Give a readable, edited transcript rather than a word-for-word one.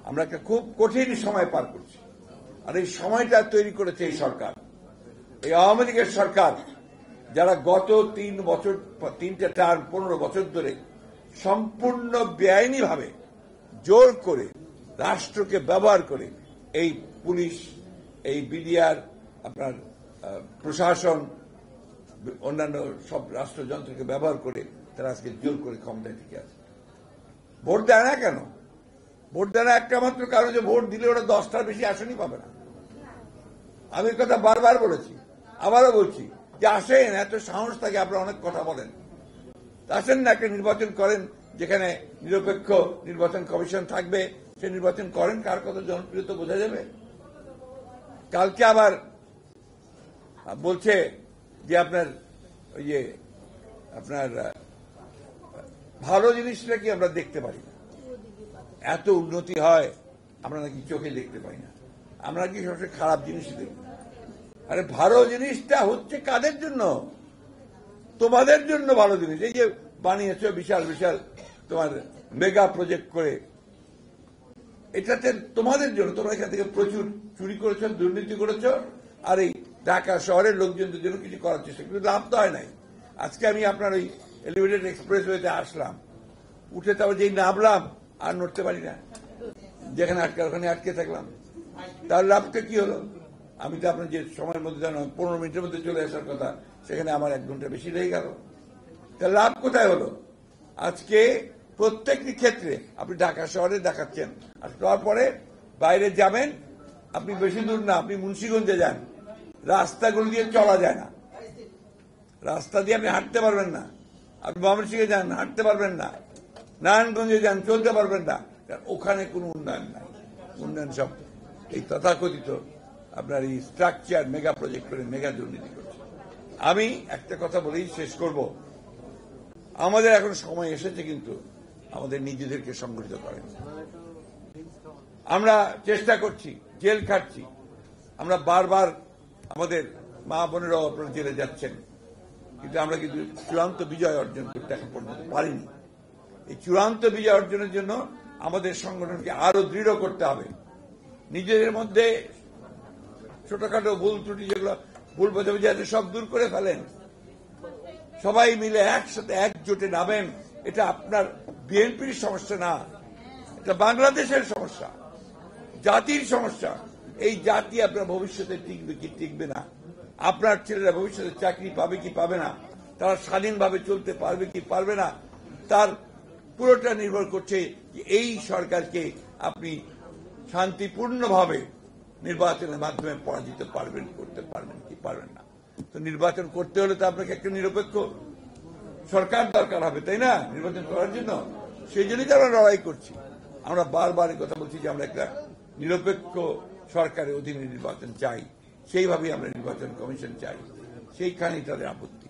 আমরা একটা খুব কঠিন সময় পার করছি, আর এই সময়টা তৈরি করেছে এই সরকার, এই আওয়ামী লীগের সরকার, যারা গত 3 টার্ম 15 বছর ধরে সম্পূর্ণ বেআইনিভাবে জোর করে রাষ্ট্রকে ব্যবহার করে এই পুলিশ, এই বিডিআর, আপনার প্রশাসন, অন্যান্য সব রাষ্ট্রযন্ত্রকে ব্যবহার করে তারা আজকে জোর করে ক্ষমতায় টিকে আছে। ভোট দেয় না কেন? ভোট দেয় না একটা মাত্র কারণ, যে ভোট দিলে ওরা 10টার বেশি আসনই পাবে না। আমি কথা বারবার বলেছি, আবারও বলছি যে আসেন, এত সাহস থাকে, আপনারা অনেক কথা বলেন, আসেন না, একটা নির্বাচন করেন যেখানে নিরপেক্ষ নির্বাচন কমিশন থাকবে, সে নির্বাচন করেন, কার কত জনপ্রিয়তা বোঝা যাবে। কালকে আবার বলছে যে আপনার ভালো জিনিসটা কি আমরা দেখতে পারি না, এত উন্নতি হয় আমরা নাকি চোখে দেখতে পাই না, আমরা কি সবসময় খারাপ জিনিস দেখি। আরে ভালো জিনিসটা হচ্ছে কাদের জন্য? তোমাদের জন্য ভালো জিনিস। এই যে বানিয়েছ বিশাল বিশাল তোমার মেগা প্রজেক্ট করে, এটাতে তোমাদের জন্য। তোমরা এখান থেকে প্রচুর চুরি করেছ, দুর্নীতি করেছ, আর এই ঢাকা শহরের লোকজনদের জন্য কিছু করার চেষ্টা, কিন্তু লাভ তো হয় নাই। আজকে আমি আপনার ওই এলিভেটেড এক্সপ্রেসওয়েতে আসলাম, উঠে তারপর যেই নামলাম আর নড়তে পারি না, যেখানে ওখানে আটকে থাকলাম। তার লাভটা কি হলো? আমি তো আপনার যে সময়ের মধ্যে জানো 15 মিনিটের মধ্যে চলে আসার কথা, সেখানে আমার 1 ঘন্টা বেশি লেগে গেল। তার লাভ কোথায় হলো? আজকে প্রত্যেকটি ক্ষেত্রে আপনি ঢাকা শহরে দেখাচ্ছেন, আর তারপরে বাইরে যাবেন, আপনি বেশি দূর না, আপনি মুন্সিগঞ্জে যান, রাস্তাগুলো দিয়ে চলা যায় না, রাস্তা দিয়ে আপনি হাঁটতে পারবেন না। আপনি ময়মনসিংহে যান, হাঁটতে পারবেন না। নারায়ণগঞ্জে যান, চলতে পারবেন না, ওখানে কোনো উন্নয়ন নাই। উন্নয়ন সব এই তথাকথিত আপনার এই স্ট্রাকচার মেগা প্রজেক্ট করে মেগা দুর্নীতি করছে। আমি একটা কথা বলেই শেষ করব, আমাদের এখন সময় এসেছে কিন্তু আমাদের নিজেদেরকে সংগঠিত করেন। আমরা চেষ্টা করছি, জেল খাটছি, আমরা বারবার আমাদের মা বোনেরাও আপনারা জেলে যাচ্ছেন, কিন্তু আমরা কিন্তু চূড়ান্ত বিজয় অর্জন করতে এখন পর্যন্ত পারিনি। এই চূড়ান্ত বিজয় অর্জনের জন্য আমাদের সংগঠনকে আরো দৃঢ় করতে হবে। নিজেদের মধ্যে ছোটখাটো ভুল ত্রুটি, যেগুলো ভুল বোঝাবুঝি আছে, সব দূর করে ফেলেন। সবাই মিলে একসাথে একজোটে নামেন। এটা আপনার বিএনপির সমস্যা না, এটা বাংলাদেশের সমস্যা, জাতির সমস্যা। এই জাতি আপনার ভবিষ্যতে টিকবে কি টিকবে না, আপনার ছেলেরা ভবিষ্যতে চাকরি পাবে কি পাবে না, তারা স্বাধীনভাবে চলতে পারবে কি পারবে না, তার পুরোটা নির্ভর করছে যে এই সরকারকে আপনি শান্তিপূর্ণভাবে নির্বাচনের মাধ্যমে পরাজিত করতে পারবেন কি পারবেন না। তো নির্বাচন করতে হলে তো আপনাকে একটা নিরপেক্ষ সরকার দরকার হবে, তাই না, নির্বাচন করার জন্য। সেই জন্যই তো আমরা লড়াই করছি। আমরা বারবার কথা বলছি যে আমরা একটা নিরপেক্ষ সরকারের অধীনে নির্বাচন চাই, সেইভাবেই আমরা নির্বাচন কমিশন চাই, সেইখানেই তাদের আপত্তি।